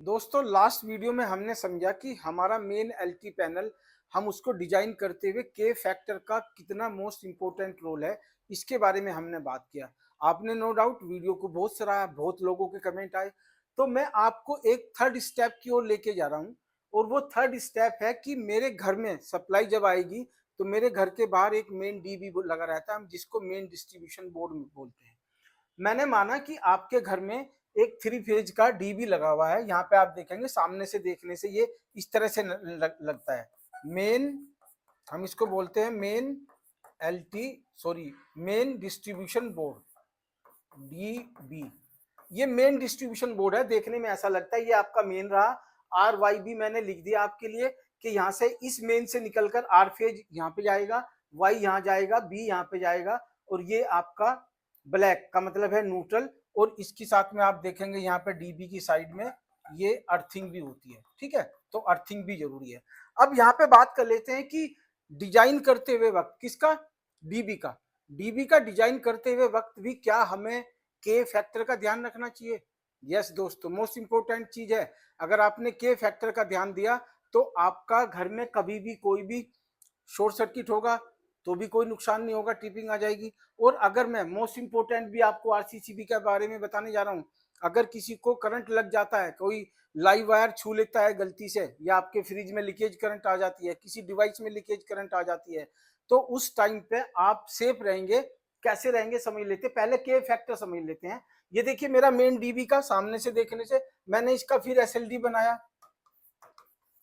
दोस्तों last video में हमने समझा कि हमारा मेन एलटी पैनल हम उसको डिजाइन करते हुए के फैक्टर का कितना मोस्ट इंपोर्टेंट रोल है, इसके बारे में हमने बात किया। आपने नो डाउट वीडियो को बहुत सराहा, बहुत लोगों के कमेंट आए। तो मैं आपको एक थर्ड स्टेप की ओर लेके जा रहा हूँ, और वो थर्ड स्टेप है कि मेरे घर में सप्लाई जब आएगी तो मेरे घर के बाहर एक मेन डीबी लगा रहता है, हम जिसको मेन डिस्ट्रीब्यूशन बोर्ड बोलते हैं। मैंने माना कि आपके घर में एक 3 फेज का डीबी लगा हुआ है। यहाँ पे आप देखेंगे, सामने से देखने से ये इस तरह से लगता है। मेन, हम इसको बोलते हैं main LT, sorry main distribution board, dB. ये मेन डिस्ट्रीब्यूशन बोर्ड है, देखने में ऐसा लगता है ये आपका मेन रहा। आर वाई बी मैंने लिख दिया आपके लिए कि यहाँ से इस मेन से निकलकर आर फेज यहाँ पे जाएगा, वाई यहाँ जाएगा, बी यहाँ पे जाएगा, और ये आपका ब्लैक का मतलब है न्यूट्रल। और इसके साथ में आप देखेंगे यहाँ पे डीबी की साइड में ये अर्थिंग भी होती है, ठीक है। तो अर्थिंग भी जरूरी है। अब यहाँ पे बात कर लेते हैं कि डिजाइन करते हुए वक्त किसका, डीबी का। डीबी का डिजाइन करते हुए वक्त भी क्या हमें के फैक्टर का ध्यान रखना चाहिए? यस दोस्तों, मोस्ट इंपोर्टेंट चीज है। अगर आपने के फैक्टर का ध्यान दिया तो आपका घर में कभी भी कोई भी शॉर्ट सर्किट होगा तो भी कोई नुकसान नहीं होगा, ट्रिपिंग आ जाएगी। और अगर मैं मोस्ट इंपोर्टेंट भी आपको आरसीसीबी के बारे में बताने जा रहा हूँ, अगर किसी को करंट लग जाता है, कोई लाइव वायर छू लेता है गलती से, या आपके फ्रिज में लीकेज करंट आ जाती है, किसी डिवाइस में लीकेज करंट आ जाती है, तो उस टाइम पे आप सेफ रहेंगे। कैसे रहेंगे समझ लेते हैं, पहले के फैक्टर समझ लेते हैं। ये देखिए मेरा मेन डीबी का, सामने से देखने से मैंने इसका फिर एसएलडी बनाया।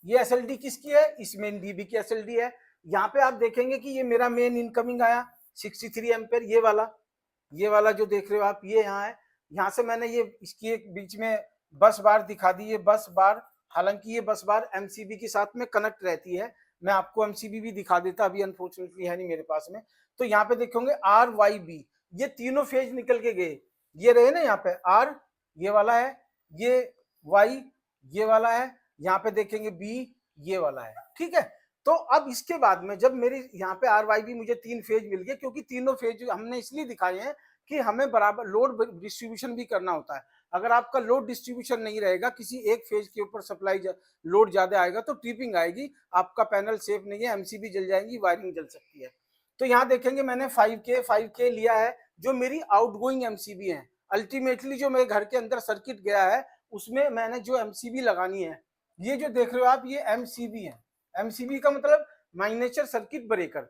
ये एसएलडी किसकी है? इस मेन डीबी की एसएलडी है। यहाँ पे आप देखेंगे कि ये मेरा मेन इनकमिंग आया 63 एम्पेयर, ये वाला जो देख रहे हो आप, ये यहाँ है। यहाँ से मैंने ये इसकी एक बीच में बस बार दिखा दी, ये बस बार, हालांकि ये बस बार एमसीबी के साथ में कनेक्ट रहती है। मैं आपको एमसीबी भी दिखा देता, अभी अनफॉर्चुनेटली है नहीं मेरे पास में। तो यहाँ पे देखोगे आर वाई बी, ये तीनों फेज निकल के गए। ये रहे ना, यहाँ पे आर ये वाला है, ये वाई ये वाला है, यहाँ पे देखेंगे बी ये वाला है, ठीक है। तो अब इसके बाद में जब मेरी यहाँ पे आर वाई बी मुझे 3 फेज मिल गए, क्योंकि तीनों फेज हमने इसलिए दिखाए हैं कि हमें बराबर लोड डिस्ट्रीब्यूशन भी करना होता है। अगर आपका लोड डिस्ट्रीब्यूशन नहीं रहेगा, किसी एक फेज के ऊपर सप्लाई लोड ज्यादा आएगा तो ट्रिपिंग आएगी, आपका पैनल सेफ नहीं है, एमसीबी जल जाएंगी, वायरिंग जल सकती है। तो यहाँ देखेंगे मैंने 5K लिया है, जो मेरी आउटगोइंग एमसीबी है। अल्टीमेटली जो मेरे घर के अंदर सर्किट गया है उसमें मैंने जो एमसीबी लगानी है, ये जो देख रहे हो आप, ये एमसीबी है। एमसीबी का मतलब माइनेचर सर्किट ब्रेकर।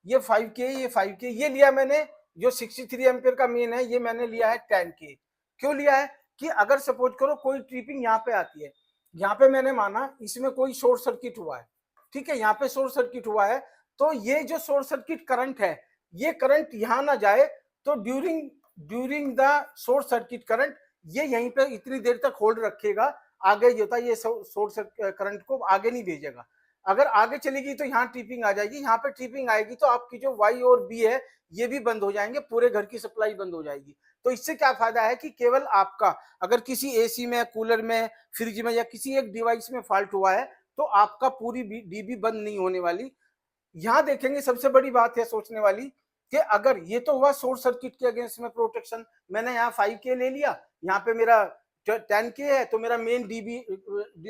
ये 5K ये लिया मैंने। जो 63 एम्पियर का मेन है ये मैंने लिया है 10K। क्यों लिया है? कि अगर सपोज करो कोई ट्रिपिंग यहाँ पे आती है, यहाँ पे मैंने माना इसमें कोई शॉर्ट सर्किट हुआ है, ठीक है, यहाँ पे शॉर्ट सर्किट हुआ है, तो ये जो शॉर्ट सर्किट करंट है, ये करंट यहाँ ना जाए, तो during during the short circuit current ये यहीं पे इतनी देर तक होल्ड रखेगा। आगे जो होता है ये शॉर्ट करंट को आगे नहीं भेजेगा। अगर आगे चलेगी तो यहाँ ट्रिपिंग आ जाएगी, यहाँ पे ट्रिपिंग आएगी तो आपकी जो वाई और बी है ये भी बंद हो जाएंगे, पूरे घर की सप्लाई बंद हो जाएगी। तो इससे क्या फायदा है कि केवल आपका, अगर किसी एसी में, कूलर में, फ्रिज में या किसी एक डिवाइस में फॉल्ट हुआ है तो आपका पूरी डीबी बंद नहीं होने वाली। यहाँ देखेंगे सबसे बड़ी बात है सोचने वाली कि अगर ये तो हुआ शॉर्ट सर्किट के अगेंस्ट में प्रोटेक्शन, मैंने यहाँ 5K ले लिया, यहाँ पे मेरा 10K है, तो मेरा मेन डीबी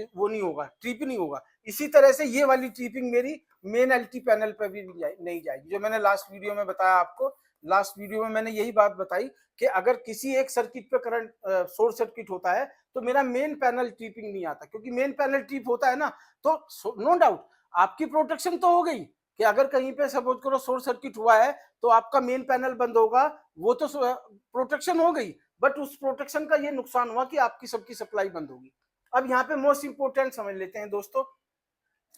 वो नहीं होगा, ट्रिप नहीं होगा। इसी तरह से ये वाली ट्रिपिंग मेरी मेन एलटी पैनल पर भी नहीं जाएगी, जो मैंने लास्ट वीडियो में बताया आपको। लास्ट वीडियो में मैंने यही बात बताई कि अगर किसी एक सर्किट पे करंट शॉर्ट सर्किट होता है तो मेरा मेन पैनल ट्रिपिंग नहीं आता, क्योंकि मेन पैनल ट्रिप होता है ना, तो नो डाउट आपकी प्रोटेक्शन तो हो गई कि अगर कहीं पे सपोज करो शॉर्ट सर्किट हुआ है तो आपका मेन पैनल बंद होगा, वो तो प्रोटेक्शन हो गई, बट उस प्रोटेक्शन का ये नुकसान हुआ कि आपकी सबकी सप्लाई बंद होगी। अब यहाँ पे मोस्ट इंपोर्टेंट समझ लेते हैं दोस्तों,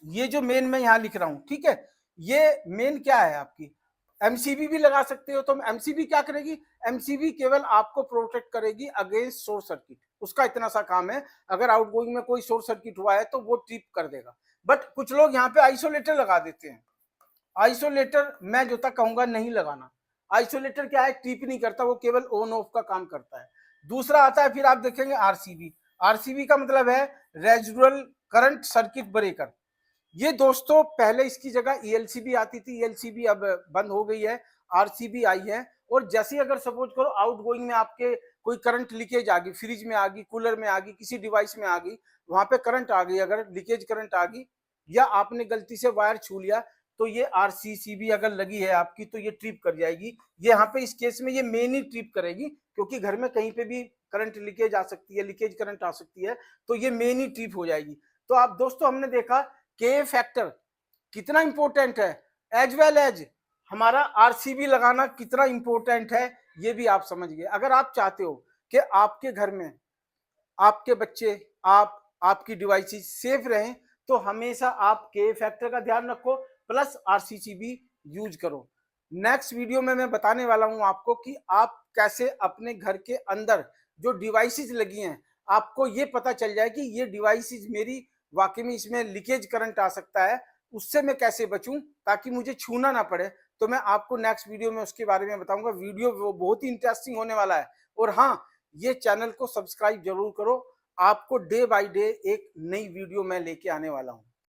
ये जो मेन मैं यहाँ लिख रहा हूँ, ठीक है, ये मेन क्या है आपकी, एमसीबी भी लगा सकते हो। तो एमसीबी क्या करेगी? एमसीबी केवल आपको प्रोटेक्ट करेगी अगेंस्ट शॉर्ट सर्किट, उसका इतना सा काम है। अगर आउटगोइंग में कोई शॉर्ट सर्किट हुआ है तो वो ट्रिप कर देगा। बट कुछ लोग यहाँ पे आइसोलेटर लगा देते हैं। आइसोलेटर मैं जो तक कहूंगा नहीं लगाना। आइसोलेटर क्या है? ट्रिप नहीं करता, वो केवल ऑन ऑफ का काम करता है। दूसरा आता है, फिर आप देखेंगे आरसीबी। आरसीबी का मतलब है रेजिडुअल करंट सर्किट ब्रेकर। ये दोस्तों पहले इसकी जगह ईएलसीबी आती थी, ईएलसीबी अब बंद हो गई है, आरसीबी आई है। और जैसे अगर सपोज करो आउटगोइंग में आपके कोई करंट लीकेज आ गई, फ्रिज में आ गई, कूलर में आ गई, किसी डिवाइस में आ गई, वहां पे करंट आ गई, अगर लीकेज करंट आ गई या आपने गलती से वायर छू लिया, तो ये आरसीसीबी अगर लगी है आपकी तो ये ट्रिप कर जाएगी। ये यहाँ पे इस केस में ये मेन ही ट्रिप करेगी, क्योंकि घर में कहीं पे भी करंट लीकेज आ सकती है, लीकेज करंट आ सकती है, तो ये मेन ही ट्रिप हो जाएगी। तो आप दोस्तों हमने देखा के फैक्टर कितना इंपॉर्टेंट है, एज वेल एज हमारा आरसीबी लगाना कितना इंपॉर्टेंट है, ये भी आप समझ गए। अगर आप चाहते हो कि आपके घर में आपके बच्चे, आपकी डिवाइसेस सेफ रहें, तो हमेशा आप के फैक्टर का ध्यान रखो, प्लस आरसीसीबी यूज करो। नेक्स्ट वीडियो में मैं बताने वाला हूं आपको कि आप कैसे अपने घर के अंदर जो डिवाइसेस लगी हैं, आपको ये पता चल जाए कि ये डिवाइसेस मेरी वाकई में इसमें लीकेज करंट आ सकता है, उससे मैं कैसे बचूं ताकि मुझे छूना ना पड़े। तो मैं आपको नेक्स्ट वीडियो में उसके बारे में बताऊंगा। वीडियो वो बहुत ही इंटरेस्टिंग होने वाला है। और हाँ, ये चैनल को सब्सक्राइब जरूर करो, आपको डे बाय डे एक नई वीडियो मैं लेके आने वाला हूं।